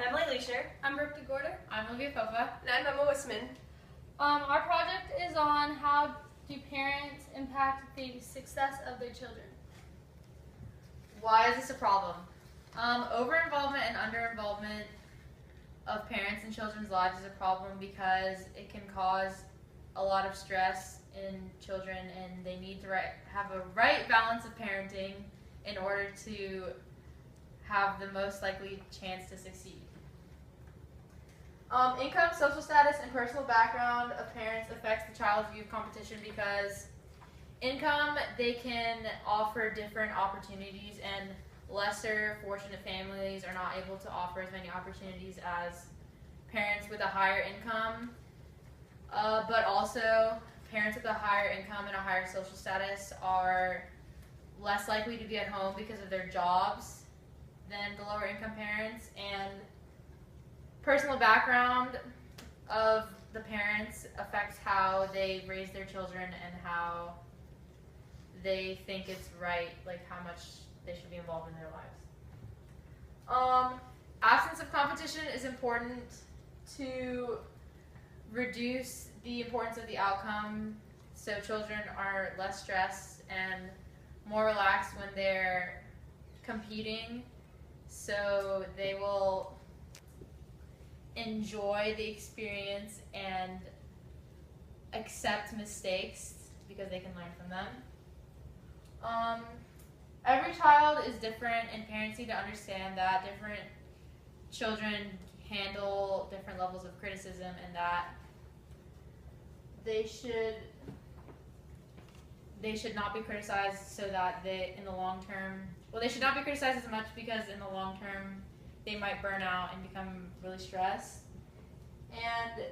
Emilie Lucier. I'm Brooke Gorter. I'm Livia Popa. And I'm Emma Wissman. Our project is on how do parents impact the success of their children. Why is this a problem? Over-involvement and under-involvement of parents in children's lives is a problem because it can cause a lot of stress in children, and they need to have a right balance of parenting in order to have the most likely chance to succeed. Income, social status, and personal background of parents affects the child's view of competition because Income, they can offer different opportunities, and lesser fortunate families are not able to offer as many opportunities as parents with a higher income. But also, parents with a higher income and a higher social status are less likely to be at home because of their jobs than the lower income parents, and personal background of the parents affects how they raise their children and how they think it's right, like how much they should be involved in their lives. Absence of competition is important to reduce the importance of the outcome, so children are less stressed and more relaxed when they're competing, so they will enjoy the experience and accept mistakes because they can learn from them. Every child is different, and parents need to understand that different children handle different levels of criticism, and that they should not be criticized so that they, in the long term, they should not be criticized as much because in the long term they might burn out and become really stressed. And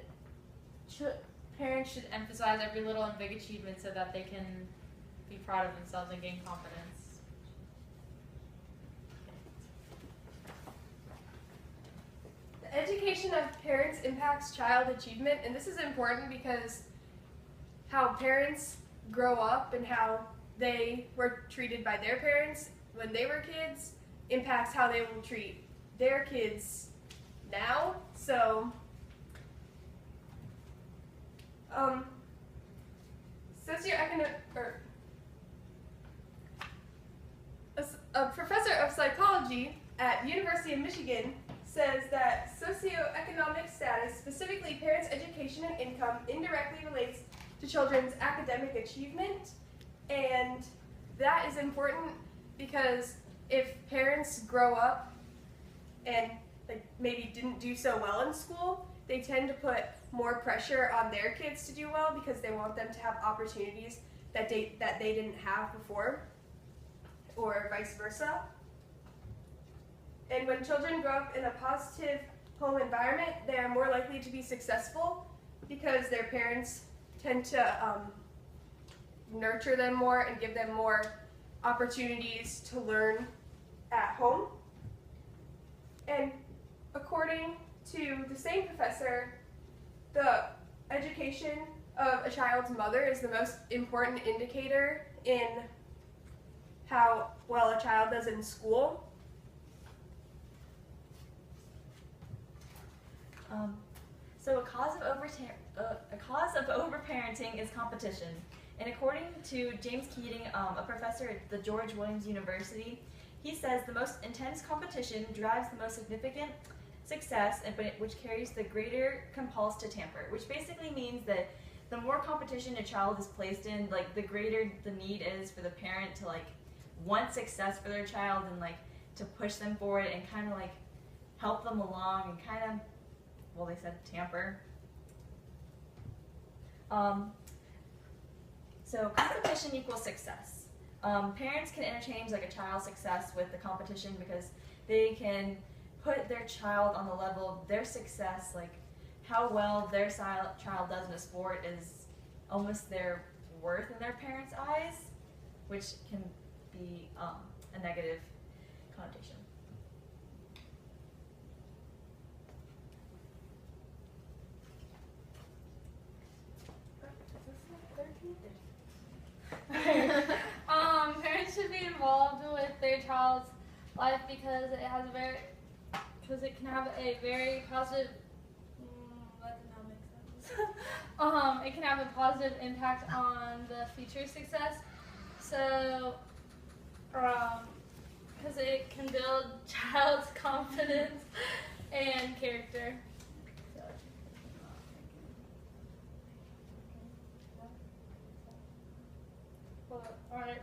parents should emphasize every little and big achievement so that they can be proud of themselves and gain confidence. the education of parents impacts child achievement, and this is important because how parents grow up and how they were treated by their parents when they were kids impacts how they will treat their kids now. So, a professor of psychology at University of Michigan says that socioeconomic status, specifically parents' education and income, indirectly relates to children's academic achievement, and that is important because if parents grow up and maybe didn't do so well in school, they tend to put more pressure on their kids to do well because they want them to have opportunities that they didn't have before, or vice versa. And when children grow up in a positive home environment, they are more likely to be successful because their parents tend to nurture them more and give them more opportunities to learn at home. And according to the same professor, the education of a child's mother is the most important indicator in how well a child does in school. So a cause of overparenting is competition. And according to James Keating, a professor at the George Williams University, he says the most intense competition drives the most significant success, which carries the greater compulse to tamper, which basically means that the more competition a child is placed in, the greater the need is for the parent to want success for their child and to push them forward and kind of help them along and kind of, well, they said tamper. So competition equals success. Parents can interchange a child's success with the competition because they can put their child on the level of their success, how well their child does in a sport is almost their worth in their parents' eyes, which can be a negative connotation. Parents should be involved with their child's life because it has a very because it can have a very positive. That did not make sense. It can have a positive impact on the future success. So, because it can build child's confidence and character. Well, all right.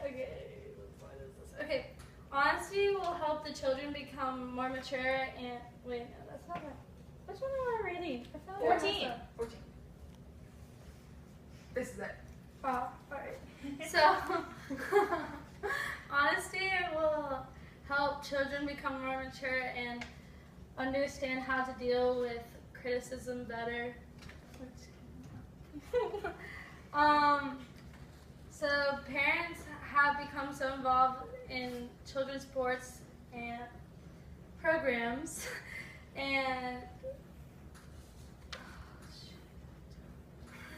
Okay. What is this? Okay. Honesty will help the children become more mature and wait, no, that's not right. Which one am I reading? I feel like 14. 14. This is it. Oh, alright. So, honesty will help children become more mature and understand how to deal with criticism better. So parents have become so involved in children's sports and programs and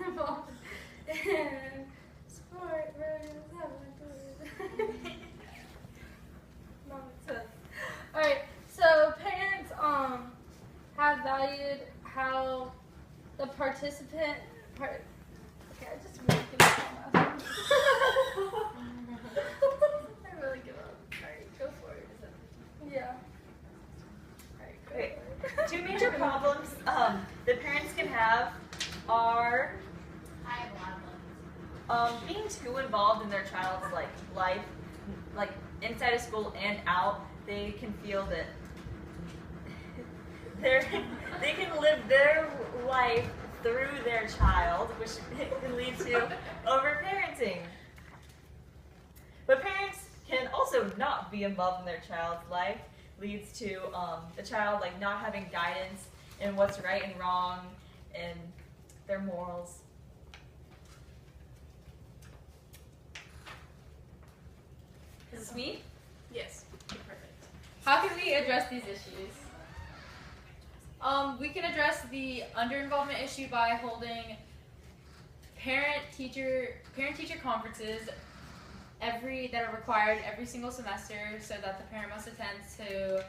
involved in sport Alright, so parents have valued how the participant okay, I just really give up on that. I really give up. Alright, go for it. Yeah. Alright, go Okay. for it. Two major problems the parents can have are I have a lot of ones. being too involved in their child's life, like inside of school and out. They can feel that they can live their life through their child, which can lead to overparenting. But parents can also not be involved in their child's life, leads to the child not having guidance in what's right and wrong and their morals. Is this me? Yes. Perfect. How can we address these issues? We can address the under-involvement issue by holding parent-teacher conferences that are required every single semester, so that the parent must attend to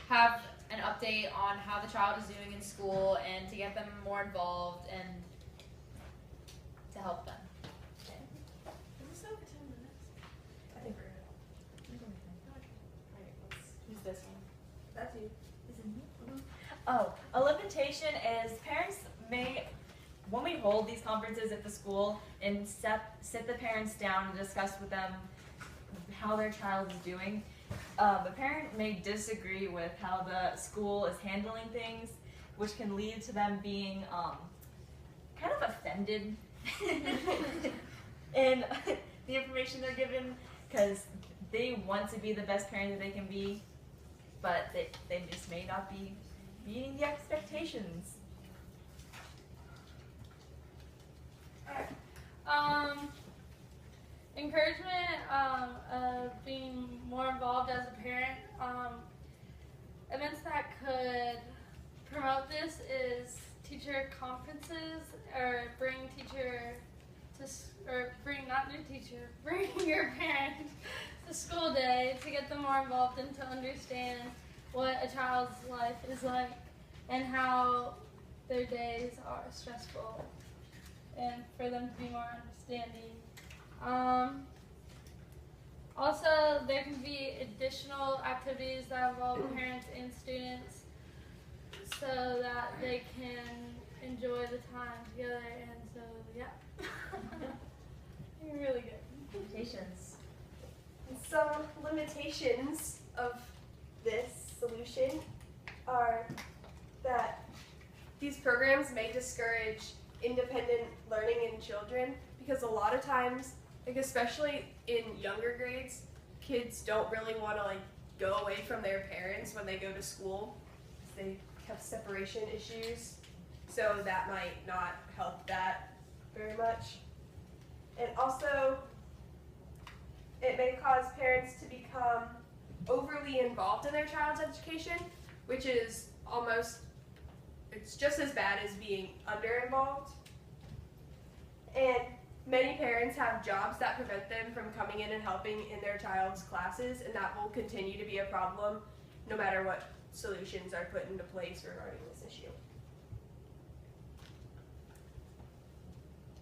have an update on how the child is doing in school and to get them more involved and to help them. Is this over 10 minutes? I think we're good. Alright, who's this one? That's you. Is it me? Oh, a limitation is parents may, when we hold these conferences at the school and sit the parents down and discuss with them how their child is doing, the parent may disagree with how the school is handling things, which can lead to them being kind of offended in the information they're given, because they want to be the best parent that they can be, but they just may not be meeting the expectations. Encouragement of being more involved as a parent. Events that could promote this is teacher conferences, or bring your parent to school day to get them more involved and to understand what a child's life is like and how their days are stressful, and for them to be more understanding. Also, there can be additional activities that involve parents and students so that they can enjoy the time together, and so, yeah. You're really good. Limitations. And some limitations of this solution are that these programs may discourage independent learning in children, because a lot of times, especially in younger grades, kids don't really want to go away from their parents when they go to school. They have separation issues, so that might not help that very much. And also, it may cause parents to become overly involved in their child's education, which is it's just as bad as being under-involved. And many parents have jobs that prevent them from coming in and helping in their child's classes, and that will continue to be a problem no matter what solutions are put into place regarding this issue.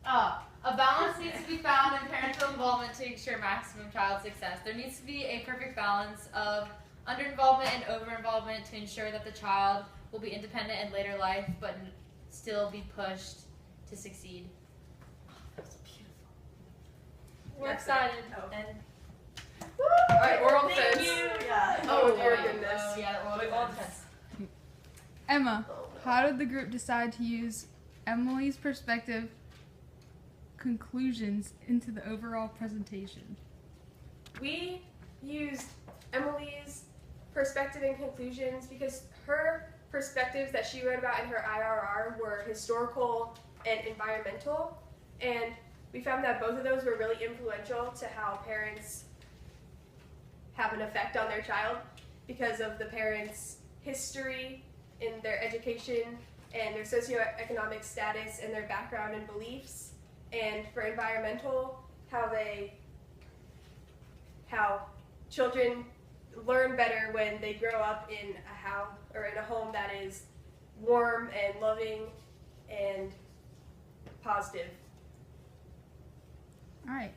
A balance needs to be found in parental involvement to ensure maximum child success. There needs to be a perfect balance of under-involvement and over-involvement to ensure that the child will be independent in later life, but still be pushed to succeed. Oh, that was beautiful. We're excited. Oh. And Alright, oral defense. thank you. Yeah. Oh, dear goodness. Oh, yeah, Wait, oral defense. Emma, how did the group decide to use Emilie's perspective conclusions into the overall presentation? We used Emily's perspective and conclusions because her perspectives that she wrote about in her IRR were historical and environmental, and we found that both of those were really influential to how parents have an effect on their child because of the parents' history in their education and their socioeconomic status and their background and beliefs, and for environmental, how children learn better when they grow up in a house or in a home that is warm and loving and positive. All right.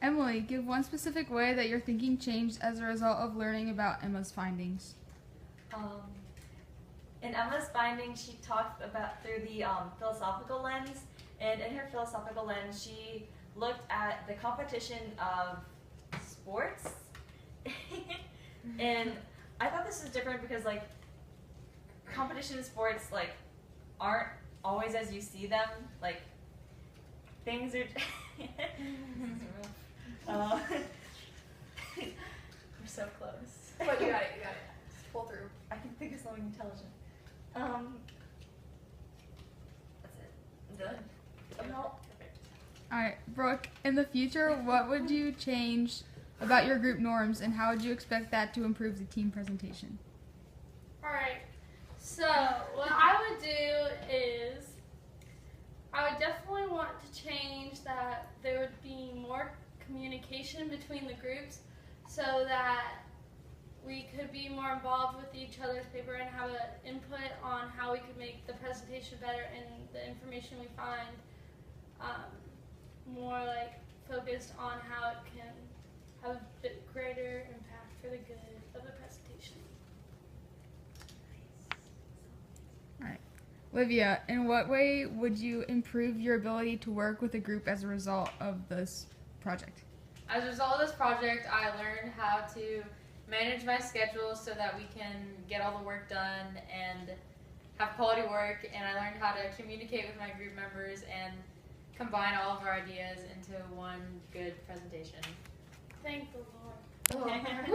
Emilie, give one specific way that your thinking changed as a result of learning about Emma's findings. In Emma's findings, she talked about through the philosophical lens, and in her philosophical lens, she looked at the competition of sports. And I thought this was different because, like, competition in sports, like, aren't always as you see them. Like, things are. We're so close. But you got it. Just pull through. I can think of something intelligent. That's it. I'm done. No. Perfect. All right, Brooke, in the future, what would you change about your group norms, and how would you expect that to improve the team presentation? Alright, so what I would do is I would definitely want to change that there would be more communication between the groups so that we could be more involved with each other's paper and have an input on how we could make the presentation better and the information we find more like focused on how it can have a bit greater impact for the good of the presentation. Livia, in what way would you improve your ability to work with a group as a result of this project? As a result of this project, I learned how to manage my schedule so that we can get all the work done and have quality work, and I learned how to communicate with my group members and combine all of our ideas into one good presentation. Thank the Lord. Okay.